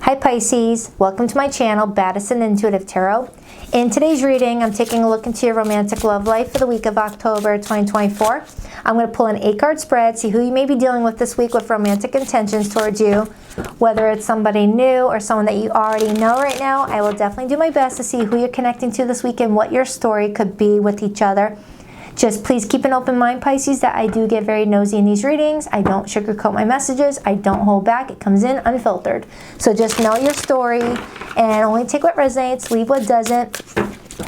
Hi Pisces, welcome to my channel, Baddison Intuitive Tarot. In today's reading, I'm taking a look into your romantic love life for the week of October 2024. I'm going to pull an 8-card spread, see who you may be dealing with this week with romantic intentions towards you. Whether it's somebody new or someone that you already know right now, I will definitely do my best to see who you're connecting to this week and what your story could be with each other. Just please keep an open mind, Pisces, that I do get very nosy in these readings. I don't sugarcoat my messages. I don't hold back. It comes in unfiltered. So just know your story and only take what resonates, leave what doesn't.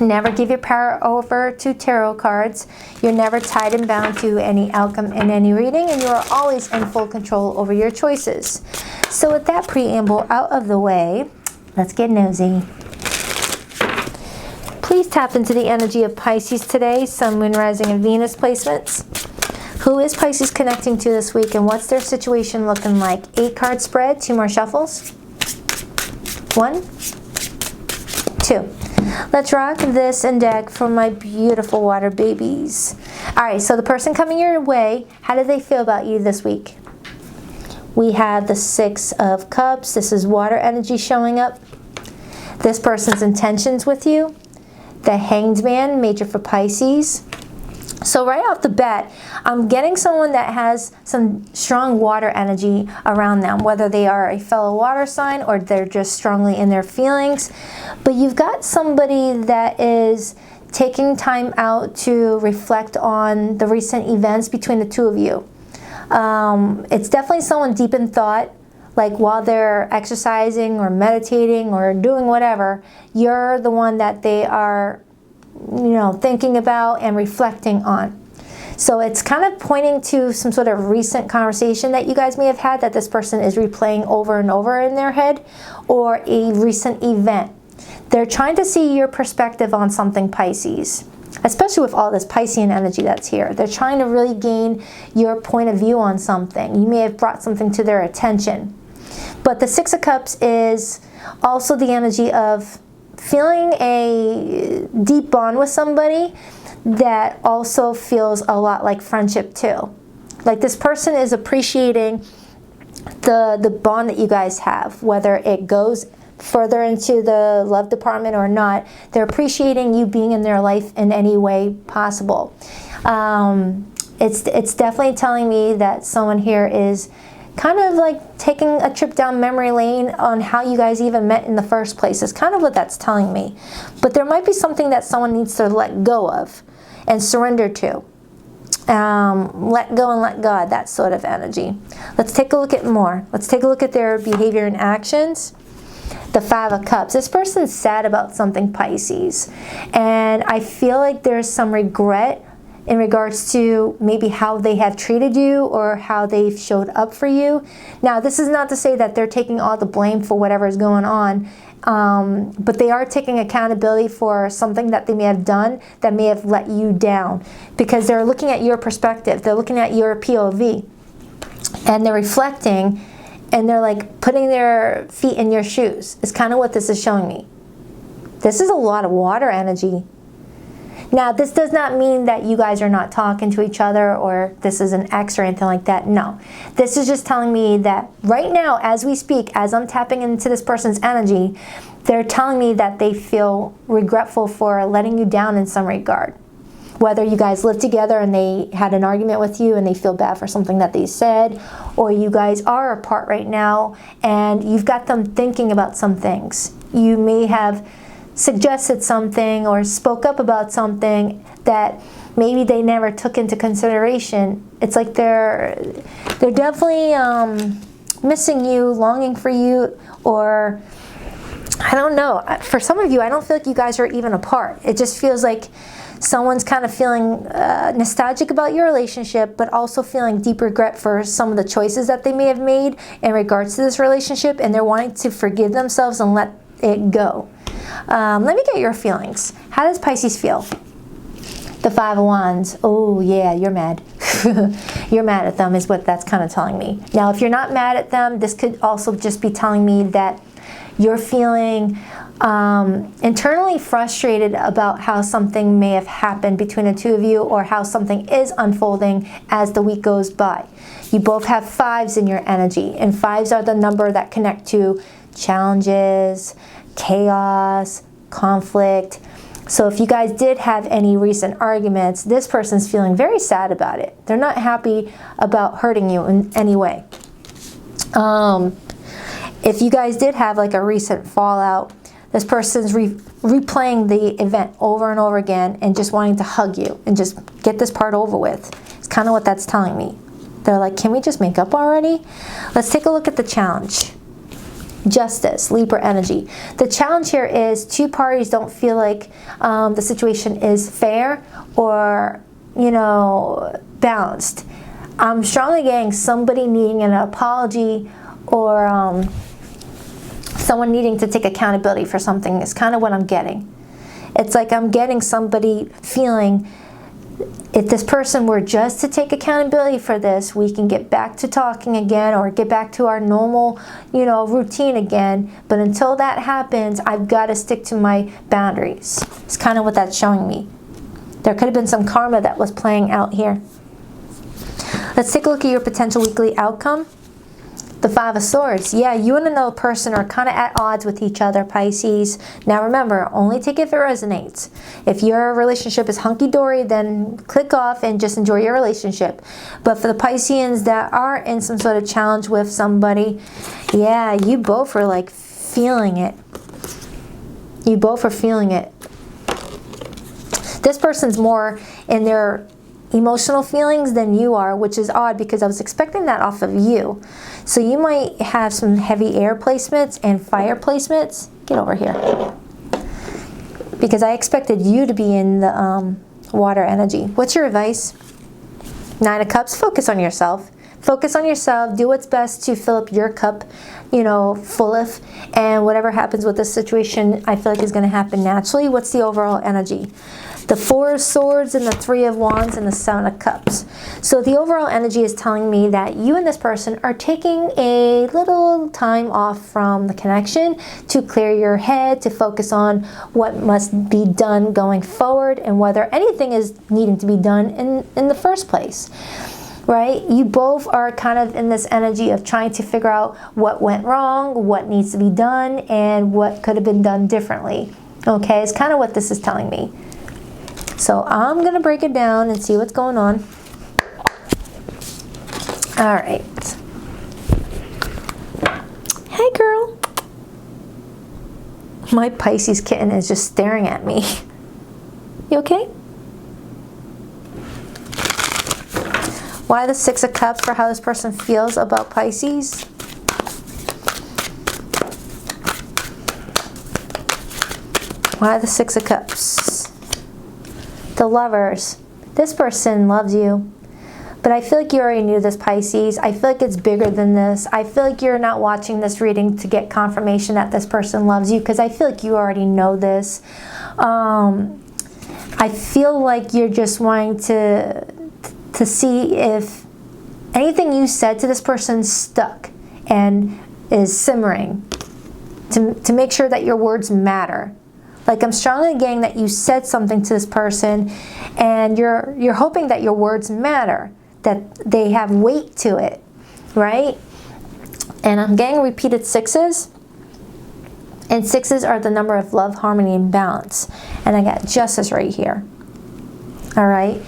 Never give your power over to tarot cards. You're never tied and bound to any outcome in any reading, and you are always in full control over your choices. So with that preamble out of the way, let's get nosy. Please tap into the energy of Pisces today, Sun, Moon, Rising, and Venus placements. Who is Pisces connecting to this week, and what's their situation looking like? 8-card spread, 2 more shuffles. 1, 2. Let's rock this and deck for my beautiful water babies. All right, so the person coming your way, how do they feel about you this week? We have the 6 of Cups. This is water energy showing up. This person's intentions with you. The Hanged Man, major for Pisces. So right off the bat, I'm getting someone that has some strong water energy around them, whether they are a fellow water sign or they're just strongly in their feelings. But you've got somebody that is taking time out to reflect on the recent events between the two of you. It's definitely someone deep in thought. Like while they're exercising or meditating or doing whatever, you're the one that they are, thinking about and reflecting on. So it's kind of pointing to some sort of recent conversation that you guys may have had that this person is replaying over and over in their head, or a recent event. They're trying to see your perspective on something, Pisces. Especially with all this Piscean energy that's here. They're trying to really gain your point of view on something. You may have brought something to their attention. But the 6 of Cups is also the energy of feeling a deep bond with somebody that also feels a lot like friendship too. Like this person is appreciating the bond that you guys have, whether it goes further into the love department or not. They're appreciating you being in their life in any way possible. It's definitely telling me that someone here is kind of like taking a trip down memory lane on how you guys even met in the first place. Is kind of what that's telling me. But there might be something that someone needs to let go of and surrender to. Let go and let God, that sort of energy. Let's take a look at more. Let's take a look at their behavior and actions. The 5 of Cups. This person's sad about something, Pisces. And I feel like there's some regret in regards to maybe how they have treated you or how they've showed up for you. Now, this is not to say that they're taking all the blame for whatever is going on, but they are taking accountability for something that they may have done that may have let you down, because they're looking at your perspective. They're looking at your POV, and they're reflecting, and they're like putting their feet in your shoes. Is kind of what this is showing me. This is a lot of water energy. Now, this does not mean that you guys are not talking to each other or this is an ex or anything like that. No. This is just telling me that right now, as we speak, as I'm tapping into this person's energy, they're telling me that they feel regretful for letting you down in some regard. Whether you guys live together and they had an argument with you and they feel bad for something that they said, or you guys are apart right now and you've got them thinking about some things. You may have suggested something or spoke up about something that maybe they never took into consideration. It's like they're definitely missing you, longing for you, or I don't know. For some of you, I don't feel like you guys are even apart. It just feels like someone's kind of feeling nostalgic about your relationship, but also feeling deep regret for some of the choices that they may have made in regards to this relationship, and they're wanting to forgive themselves and let it go. Let me get your feelings. How does Pisces feel? The 5 of Wands. Oh yeah, you're mad. You're mad at them is what that's kind of telling me. Now, if you're not mad at them, this could also just be telling me that you're feeling internally frustrated about how something may have happened between the two of you, or how something is unfolding as the week goes by. You both have 5s in your energy, and 5s are the number that connect to challenges, chaos, conflict. So if you guys did have any recent arguments, this person's feeling very sad about it. They're not happy about hurting you in any way. If you guys did have like a recent fallout, this person's replaying the event over and over again and just wanting to hug you and just get this part over with. It's kind of what that's telling me. They're like, can we just make up already? Let's take a look at the challenge. Justice, Libra energy. The challenge here is 2 parties don't feel like the situation is fair or, you know, balanced. I'm strongly getting somebody needing an apology, or someone needing to take accountability for something is kind of what I'm getting. It's like I'm getting somebody feeling, if this person were just to take accountability for this, we can get back to talking again, or get back to our normal, you know, routine again. But until that happens, I've got to stick to my boundaries. It's kind of what that's showing me. There could have been some karma that was playing out here. Let's take a look at your potential weekly outcome. The 5 of Swords. Yeah, you and another person are kind of at odds with each other, Pisces. Now remember, only take it if it resonates. If your relationship is hunky-dory, then click off and just enjoy your relationship. But for the Pisceans that are in some sort of challenge with somebody, yeah, you both are like feeling it. You both are feeling it. This person's more in their emotional feelings than you are, which is odd because I was expecting that off of you. So you might have some heavy air placements and fire placements. Get over here. Because I expected you to be in the water energy. What's your advice? 9 of Cups, focus on yourself. Focus on yourself. Do what's best to fill up your cup, you know, fulleth. And whatever happens with this situation, I feel like is going to happen naturally. What's the overall energy? The 4 of Swords and the 3 of Wands and the 7 of Cups. So the overall energy is telling me that you and this person are taking a little time off from the connection to clear your head, to focus on what must be done going forward and whether anything is needing to be done in the first place. Right? You both are kind of in this energy of trying to figure out what went wrong, what needs to be done, and what could have been done differently. Okay, it's kind of what this is telling me. So I'm going to break it down and see what's going on. All right. Hey, girl. My Pisces kitten is just staring at me. You okay? Why the 6 of Cups for how this person feels about Pisces? Why the 6 of Cups? The Lovers. This person loves you. But I feel like you already knew this, Pisces. I feel like it's bigger than this. I feel like you're not watching this reading to get confirmation that this person loves you, because I feel like you already know this. I feel like you're just wanting to see if anything you said to this person stuck and is simmering, to make sure that your words matter. Like, I'm strongly getting that you said something to this person and you're hoping that your words matter, that they have weight to it, right? And I'm getting repeated 6s. And 6s are the number of love, harmony, and balance. And I got justice right here. All right?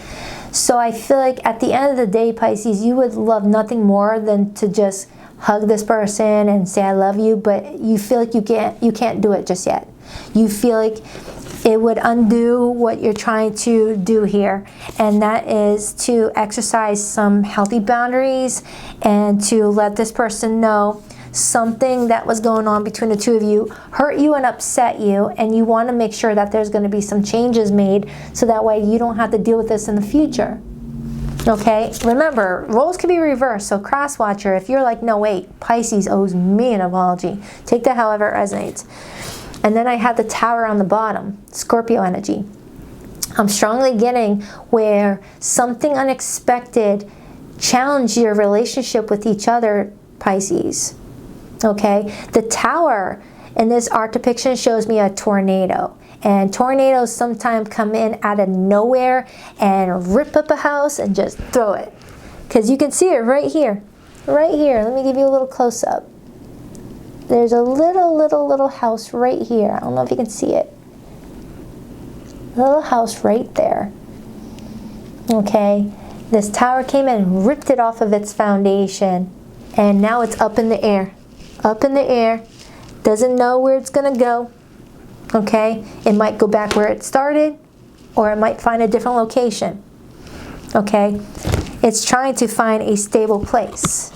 So I feel like at the end of the day, Pisces, you would love nothing more than to just hug this person and say I love you, but you feel like you can't do it just yet. You feel like it would undo what you're trying to do here, and that is to exercise some healthy boundaries and to let this person know something that was going on between the two of you hurt you and upset you, and you want to make sure that there's going to be some changes made so that way you don't have to deal with this in the future. Okay, remember, roles can be reversed. So cross watcher, if you're like, no wait, Pisces owes me an apology, take that however it resonates. And then I have the Tower on the bottom, Scorpio energy. I'm strongly getting where something unexpected challenged your relationship with each other, Pisces. Okay, the Tower And this art depiction shows me a tornado. And tornadoes sometimes come in out of nowhere and rip up a house and just throw it. Because you can see it right here. Right here. Let me give you a little close-up. There's a little house right here. I don't know if you can see it. Little house right there. Okay. This tower came in and ripped it off of its foundation. And now it's up in the air. Up in the air. Doesn't know where it's going to go. Okay. It might go back where it started, or it might find a different location. Okay. It's trying to find a stable place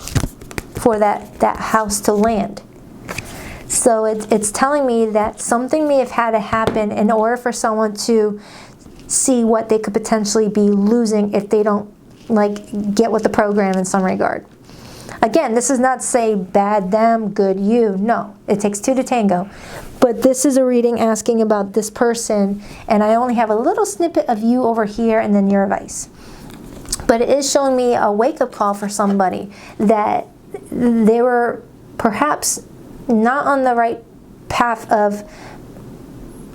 for that house to land. So it's telling me that something may have had to happen in order for someone to see what they could potentially be losing if they don't get with the program in some regard. Again, this is not say bad them, good you. No, it takes two to tango. But this is a reading asking about this person, and I only have a little snippet of you over here and then your advice. But it is showing me a wake-up call for somebody that they were perhaps not on the right path of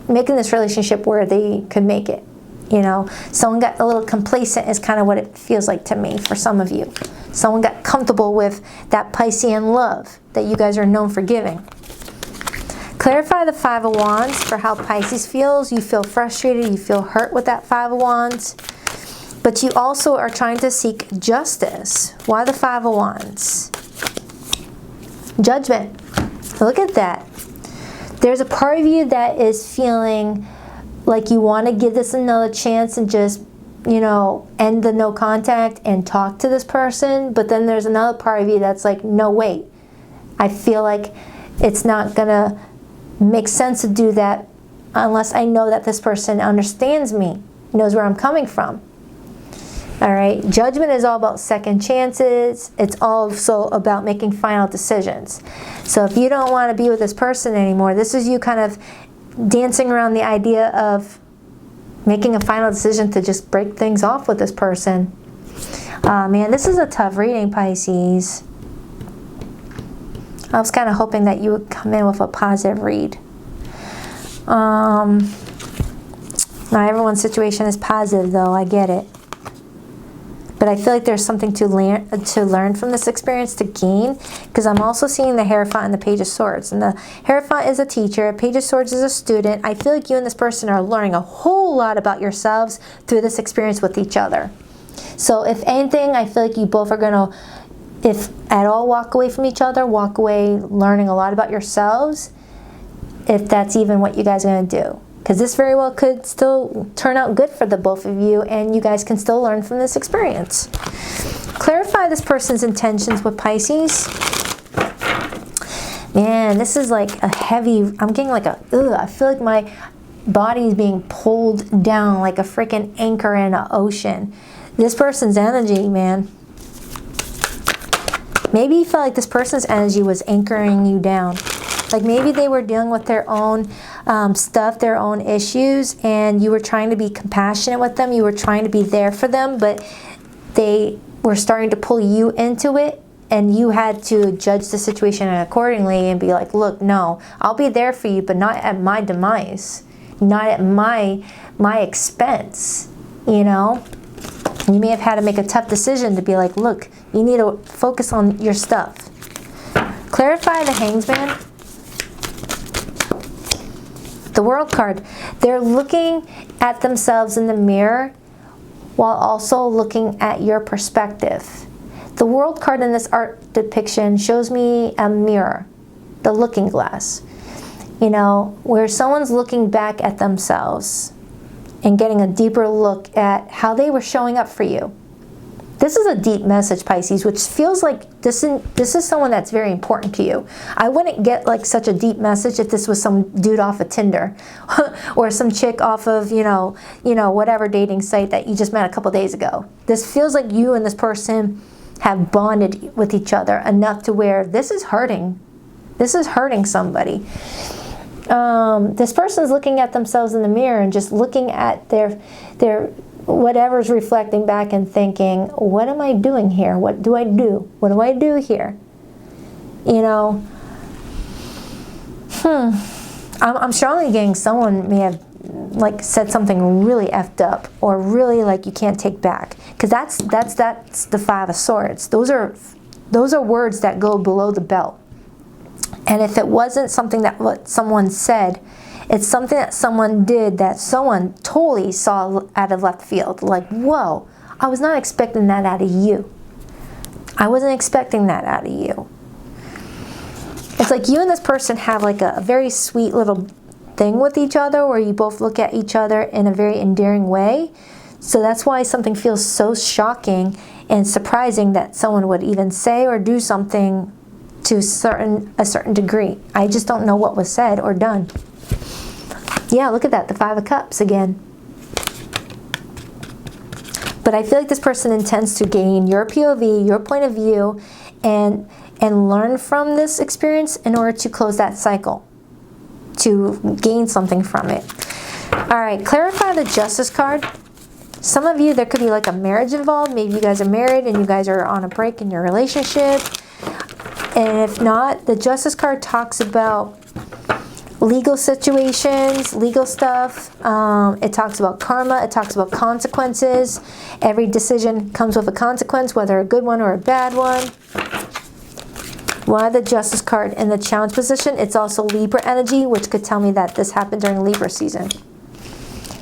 making this relationship where they could make it. You know, someone got a little complacent is kind of what it feels like to me for some of you. Someone got comfortable with that Piscean love that you guys are known for giving. Clarify the Five of Wands for how Pisces feels. You feel frustrated, you feel hurt with that Five of Wands. But you also are trying to seek justice. Why the Five of Wands? Judgment. Look at that. There's a part of you that is feeling like you want to give this another chance and just, you know, end the no contact and talk to this person. But then there's another part of you that's like, no, wait. I feel like it's not going to make sense to do that unless I know that this person understands me, knows where I'm coming from. All right, judgment is all about second chances. It's also about making final decisions. So if you don't want to be with this person anymore, this is you kind of dancing around the idea of making a final decision to just break things off with this person. Man, this is a tough reading, Pisces. I was kind of hoping that you would come in with a positive read. Not everyone's situation is positive, though. I get it. But I feel like there's something to learn from this experience, to gain, because I'm also seeing the Hierophant and the Page of Swords. And the Hierophant is a teacher, Page of Swords is a student. I feel like you and this person are learning a whole lot about yourselves through this experience with each other. So if anything, I feel like you both are going to, if at all, walk away from each other, walk away learning a lot about yourselves, if that's even what you guys are going to do. Because this very well could still turn out good for the both of you, and you guys can still learn from this experience. Clarify this person's intentions with Pisces. Man, this is like a heavy, I'm getting like a, I feel like my body is being pulled down like a freaking anchor in an ocean. This person's energy, man. Maybe you felt like this person's energy was anchoring you down. Like maybe they were dealing with their own stuff, their own issues, and you were trying to be compassionate with them. You were trying to be there for them, but they were starting to pull you into it, and you had to judge the situation accordingly and be like, look, no, I'll be there for you, but not at my demise, not at my expense, you know? You may have had to make a tough decision to be like, look, you need to focus on your stuff. Clarify the Hangman. The World card. They're looking at themselves in the mirror while also looking at your perspective. The World card in this art depiction shows me a mirror, the looking glass. You know, where someone's looking back at themselves and getting a deeper look at how they were showing up for you. This is a deep message, Pisces, which feels like this is someone that's very important to you. I wouldn't get like such a deep message if this was some dude off of Tinder or some chick off of, you know, whatever dating site that you just met a couple days ago. This feels like you and this person have bonded with each other enough to where this is hurting. This is hurting somebody. This person's looking at themselves in the mirror and just looking at their whatever's reflecting back and thinking, what am I doing here? What do I do? What do I do here? You know, I'm strongly getting someone may have like said something really effed up, or really like you can't take back, because that's the Five of Swords. Those are words that go below the belt. And if it wasn't something that what someone said, it's something that someone did that someone totally saw out of left field. Like, whoa, I was not expecting that out of you. I wasn't expecting that out of you. It's like you and this person have like a very sweet little thing with each other, where you both look at each other in a very endearing way. So that's why something feels so shocking and surprising that someone would even say or do something to a certain degree. I just don't know what was said or done. Yeah, look at that, the Five of Cups again. But I feel like this person intends to gain your POV, your point of view, and learn from this experience in order to close that cycle, to gain something from it. All right, clarify the Justice card. Some of you, there could be like a marriage involved. Maybe you guys are married and you guys are on a break in your relationship. And if not, the Justice card talks about legal situations, legal stuff. It talks about karma. It talks about consequences. Every decision comes with a consequence, whether a good one or a bad one. Why the Justice card in the challenge position? It's also Libra energy, which could tell me that this happened during Libra season.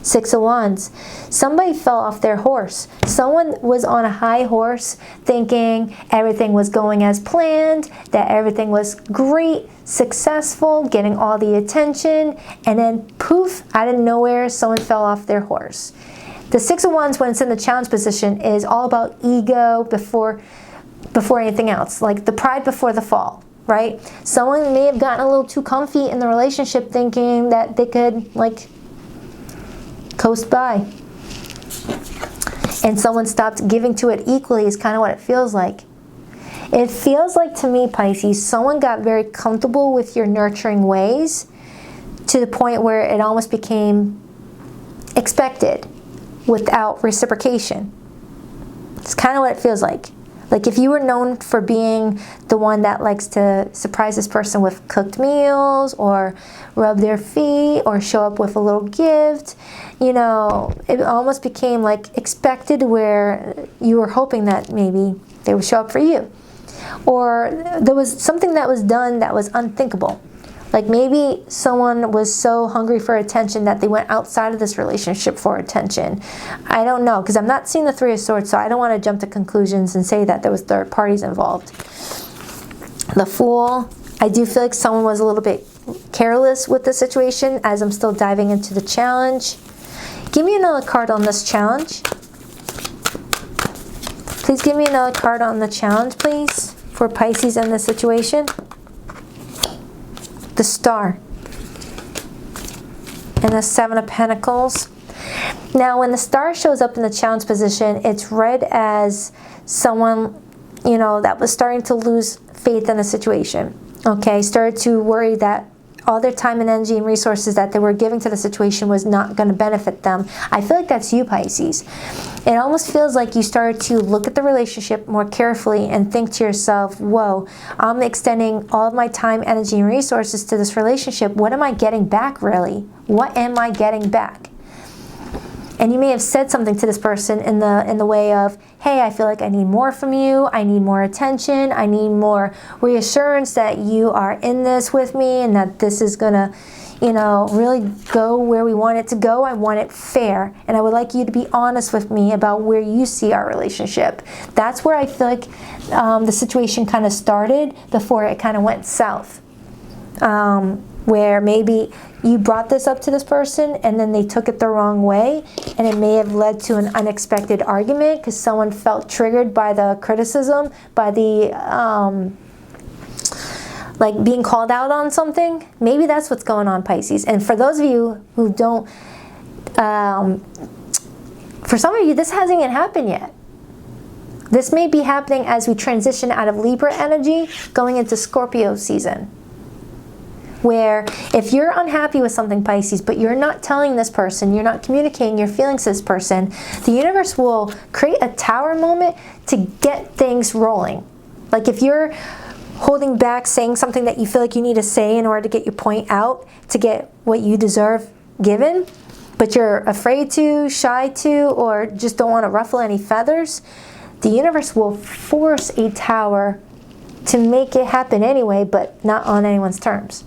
Six of Wands. Somebody fell off their horse. Someone was on a high horse thinking everything was going as planned, that everything was great, successful, getting all the attention, and then poof, out of nowhere, someone fell off their horse. The Six of Wands, when it's in the challenge position, is all about ego before anything else, like the pride before the fall, right? Someone may have gotten a little too comfy in the relationship thinking that they could like coast by, and someone stopped giving to it equally is kind of what it feels like. It feels like to me, Pisces, someone got very comfortable with your nurturing ways to the point where it almost became expected without reciprocation. It's kind of what it feels like. Like if you were known for being the one that likes to surprise this person with cooked meals or rub their feet or show up with a little gift, you know, it almost became like expected, where you were hoping that maybe they would show up for you. Or there was something that was done that was unthinkable. Like maybe someone was so hungry for attention that they went outside of this relationship for attention. I don't know, because I'm not seeing the Three of Swords, so I don't want to jump to conclusions and say that there was third parties involved. The Fool. I do feel like someone was a little bit careless with the situation as I'm still diving into the challenge. Give me another card on this challenge. Please give me another card on the challenge, please, for Pisces in this situation. The Star and the Seven of Pentacles. Now, when the Star shows up in the challenge position, it's read as someone, you know, that was starting to lose faith in the situation. Okay, started to worry that all their time and energy and resources that they were giving to the situation was not going to benefit them. I feel like that's you, Pisces. It almost feels like you started to look at the relationship more carefully and think to yourself, whoa, I'm extending all of my time, energy, and resources to this relationship. What am I getting back, really? What am I getting back? And you may have said something to this person in the way of, hey, I feel like I need more from you. I need more attention. I need more reassurance that you are in this with me and that this is going to, you know, really go where we want it to go. I want it fair. And I would like you to be honest with me about where you see our relationship. That's where I feel like the situation kind of started before it kind of went south. Where maybe you brought this up to this person and then they took it the wrong way, and it may have led to an unexpected argument because someone felt triggered by the criticism, by the like being called out on something. Maybe that's what's going on, Pisces. And for those of you who don't, for some of you, this hasn't even happened yet. This may be happening as we transition out of Libra energy going into Scorpio season. Where if you're unhappy with something, Pisces, but you're not telling this person, you're not communicating your feelings to this person, the universe will create a tower moment to get things rolling. Like if you're holding back, saying something that you feel like you need to say in order to get your point out, to get what you deserve given, but you're afraid to, shy to, or just don't want to ruffle any feathers, the universe will force a tower to make it happen anyway, but not on anyone's terms.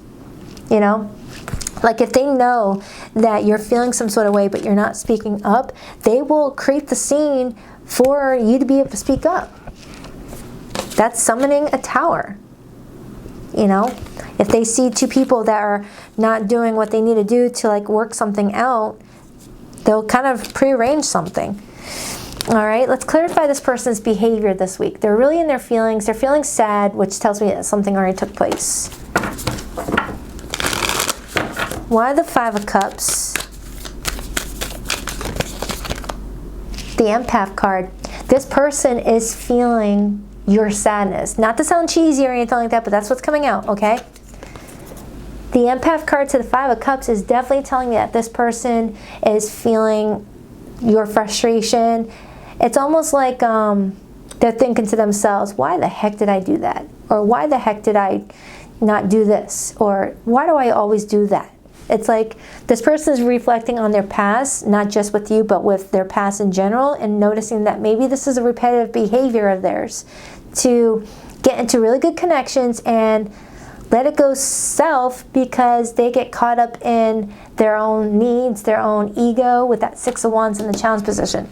You know? Like if they know that you're feeling some sort of way, but you're not speaking up, they will create the scene for you to be able to speak up. That's summoning a tower. You know? If they see two people that are not doing what they need to do to like work something out, they'll kind of prearrange something. All right, let's clarify this person's behavior this week. They're really in their feelings. They're feeling sad, which tells me that something already took place. Why the Five of Cups? The Empath card. This person is feeling your sadness. Not to sound cheesy or anything like that, but that's what's coming out, okay? The Empath card to the Five of Cups is definitely telling me that this person is feeling your frustration. It's almost like they're thinking to themselves, why the heck did I do that? Or why the heck did I not do this? Or why do I always do that? It's like this person is reflecting on their past, not just with you, but with their past in general, and noticing that maybe this is a repetitive behavior of theirs to get into really good connections and let it go south because they get caught up in their own needs, their own ego with that Six of Wands in the challenge position.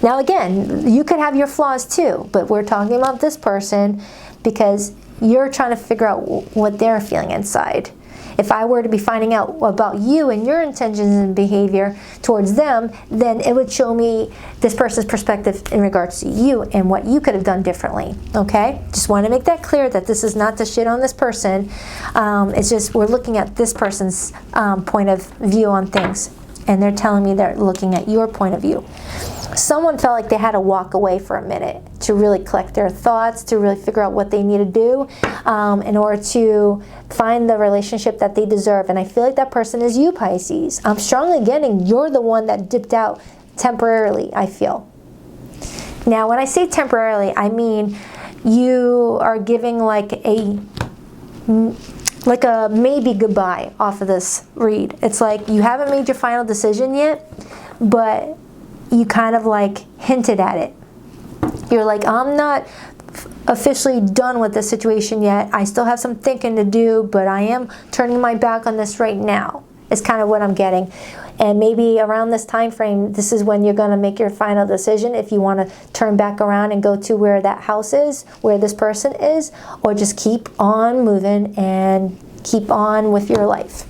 Now again, you could have your flaws too, but we're talking about this person because you're trying to figure out what they're feeling inside. If I were to be finding out about you and your intentions and behavior towards them, then it would show me this person's perspective in regards to you and what you could have done differently, okay? Just want to make that clear that this is not to shit on this person. It's just we're looking at this person's point of view on things, and they're telling me they're looking at your point of view. Someone felt like they had to walk away for a minute to really collect their thoughts, to really figure out what they need to do in order to find the relationship that they deserve. And I feel like that person is you, Pisces. I'm strongly getting you're the one that dipped out temporarily, I feel. Now, when I say temporarily, I mean you are giving like a maybe goodbye off of this read. It's like you haven't made your final decision yet, but you kind of like hinted at it. You're like, I'm not officially done with this situation yet. I still have some thinking to do, but I am turning my back on this right now. Is kind of what I'm getting. And maybe around this time frame, this is when you're going to make your final decision if you want to turn back around and go to where that house is, where this person is, or just keep on moving and keep on with your life.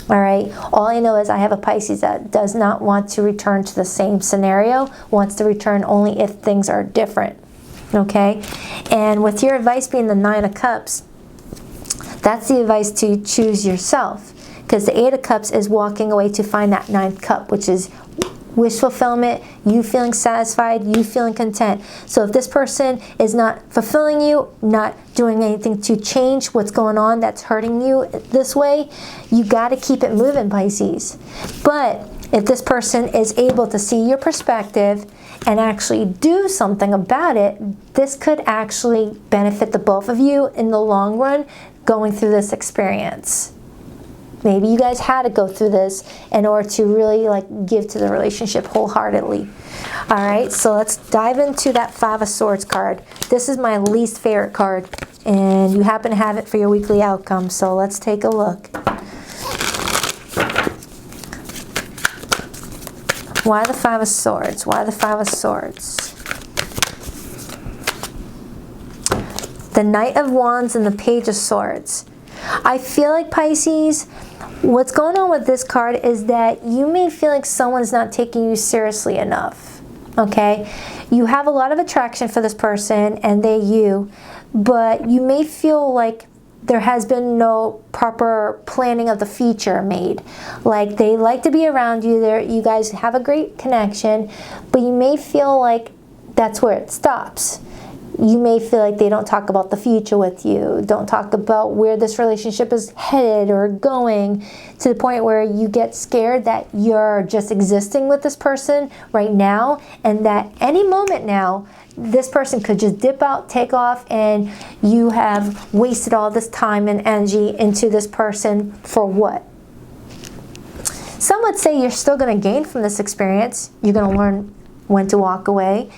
All right, all I know is I have a Pisces that does not want to return to the same scenario, wants to return only if things are different, okay? And with your advice being the Nine of Cups, that's the advice to choose yourself, because the Eight of Cups is walking away to find that ninth cup, which is wish fulfillment, you feeling satisfied, you feeling content. So if this person is not fulfilling you, not doing anything to change what's going on that's hurting you this way, you got to keep it moving, Pisces. But if this person is able to see your perspective and actually do something about it, this could actually benefit the both of you in the long run going through this experience. Maybe you guys had to go through this in order to really like give to the relationship wholeheartedly. All right, so let's dive into that Five of Swords card. This is my least favorite card, and you happen to have it for your weekly outcome, so let's take a look. Why the Five of Swords? Why the Five of Swords? The Knight of Wands and the Page of Swords. I feel like, Pisces, what's going on with this card is that you may feel like someone's not taking you seriously enough, okay? You have a lot of attraction for this person and they you, but you may feel like there has been no proper planning of the future made. Like they like to be around you, you guys have a great connection, but you may feel like that's where it stops. You may feel like they don't talk about the future with you, don't talk about where this relationship is headed or going, to the point where you get scared that you're just existing with this person right now, and that any moment now, this person could just dip out, take off, and you have wasted all this time and energy into this person for what? Some would say you're still going to gain from this experience. You're going to learn when to walk away,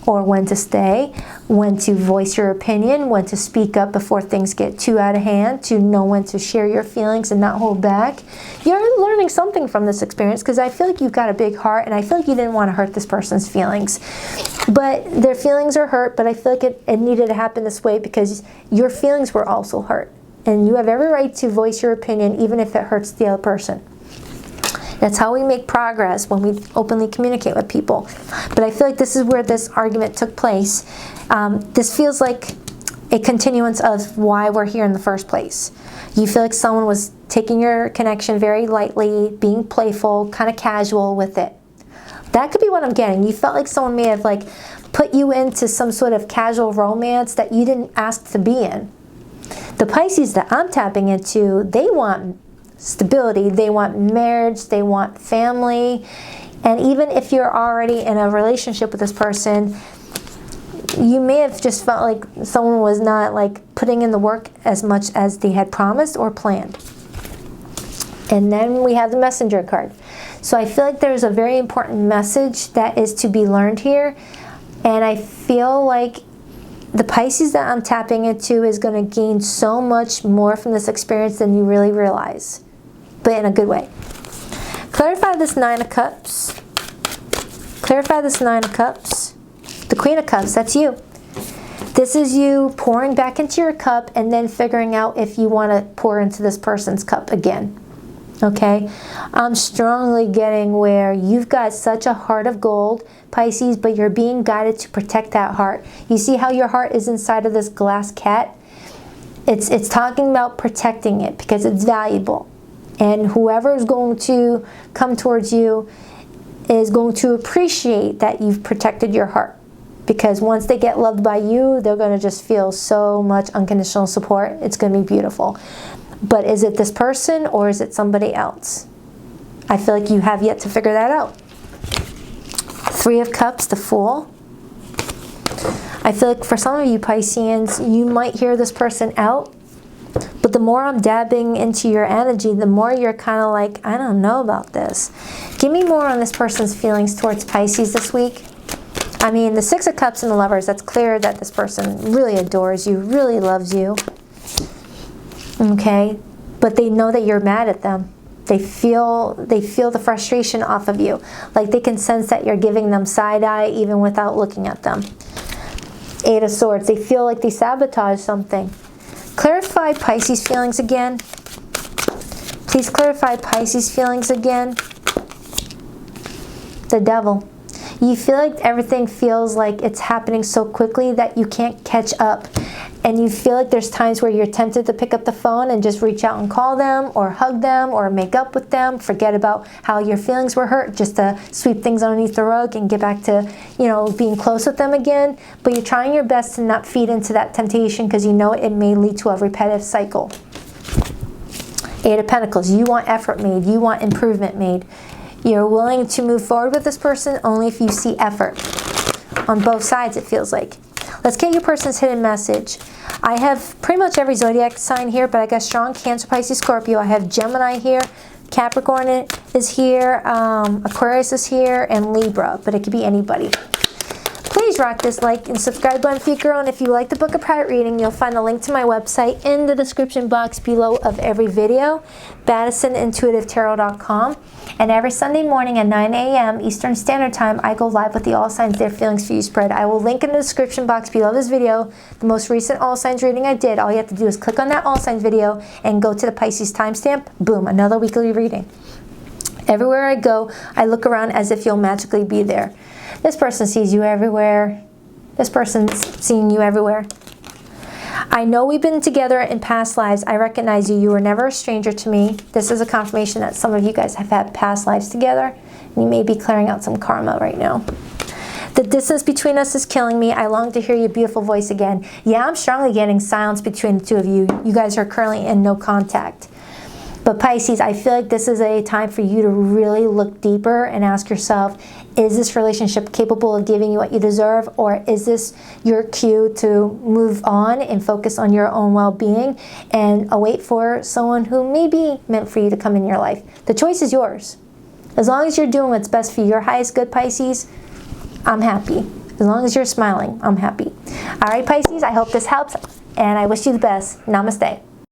or when to stay, when to voice your opinion, when to speak up before things get too out of hand, to know when to share your feelings and not hold back. You're learning something from this experience, because I feel like you've got a big heart, and I feel like you didn't want to hurt this person's feelings. But their feelings are hurt, but I feel like it needed to happen this way because your feelings were also hurt. And you have every right to voice your opinion, even if it hurts the other person. That's how we make progress, when we openly communicate with people. But I feel like this is where this argument took place. This feels like a continuance of why we're here in the first place. You feel like someone was taking your connection very lightly, being playful, kind of casual with it. That could be what I'm getting. You felt like someone may have put you into some sort of casual romance that you didn't ask to be in. The Pisces that I'm tapping into, they want stability, they want marriage, they want family. And even if you're already in a relationship with this person, you may have just felt like someone was not putting in the work as much as they had promised or planned. And then we have the Messenger card. So I feel like there's a very important message that is to be learned here. And I feel like the Pisces that I'm tapping into is going to gain so much more from this experience than you really realize, but in a good way. Clarify this Nine of Cups. Clarify this Nine of Cups. The Queen of Cups, that's you. This is you pouring back into your cup and then figuring out if you want to pour into this person's cup again. Okay? I'm strongly getting where you've got such a heart of gold, Pisces, but you're being guided to protect that heart. You see how your heart is inside of this glass cat? It's talking about protecting it because it's valuable. And whoever is going to come towards you is going to appreciate that you've protected your heart. Because once they get loved by you, they're going to just feel so much unconditional support. It's going to be beautiful. But is it this person or is it somebody else? I feel like you have yet to figure that out. Three of Cups, the Fool. I feel like for some of you Pisceans, you might hear this person out. But the more I'm dabbing into your energy, the more you're kind of like, I don't know about this. Give me more on this person's feelings towards Pisces this week. I mean, the Six of Cups and the Lovers, that's clear that this person really adores you, really loves you. Okay? But they know that you're mad at them. They feel the frustration off of you. Like they can sense that you're giving them side eye even without looking at them. Eight of Swords, they feel like they sabotage something. Clarify Pisces feelings again. Please clarify Pisces feelings again. The Devil. You feel like everything feels like it's happening so quickly that you can't catch up. And you feel like there's times where you're tempted to pick up the phone and just reach out and call them or hug them or make up with them. Forget about how your feelings were hurt just to sweep things underneath the rug and get back to, being close with them again. But you're trying your best to not feed into that temptation because you know it may lead to a repetitive cycle. Eight of Pentacles. You want effort made. You want improvement made. You're willing to move forward with this person only if you see effort. On both sides, it feels like. Let's get your person's hidden message. I have pretty much every zodiac sign here, but I got strong Cancer, Pisces, Scorpio. I have Gemini here, Capricorn is here, Aquarius is here, and Libra, but it could be anybody. Please rock this like and subscribe button if you girl, and if you like the book of private reading, you'll find the link to my website in the description box below of every video, BaddisonIntuitiveTarot.com. And every Sunday morning at 9 a.m. Eastern Standard Time, I go live with the All Signs Their Feelings For You spread. I will link in the description box below this video the most recent All Signs reading I did. All you have to do is click on that All Signs video and go to the Pisces timestamp. Boom, another weekly reading. Everywhere I go, I look around as if you'll magically be there. This person sees you everywhere. This person's seeing you everywhere. I know we've been together in past lives. I recognize you. You were never a stranger to me. This is a confirmation that some of you guys have had past lives together. You may be clearing out some karma right now. The distance between us is killing me. I long to hear your beautiful voice again. Yeah, I'm strongly getting silence between the two of you. You guys are currently in no contact. But Pisces, I feel like this is a time for you to really look deeper and ask yourself, is this relationship capable of giving you what you deserve, or is this your cue to move on and focus on your own well-being and await for someone who may be meant for you to come in your life? The choice is yours. As long as you're doing what's best for your highest good, Pisces, I'm happy. As long as you're smiling, I'm happy. All right, Pisces, I hope this helps, and I wish you the best. Namaste.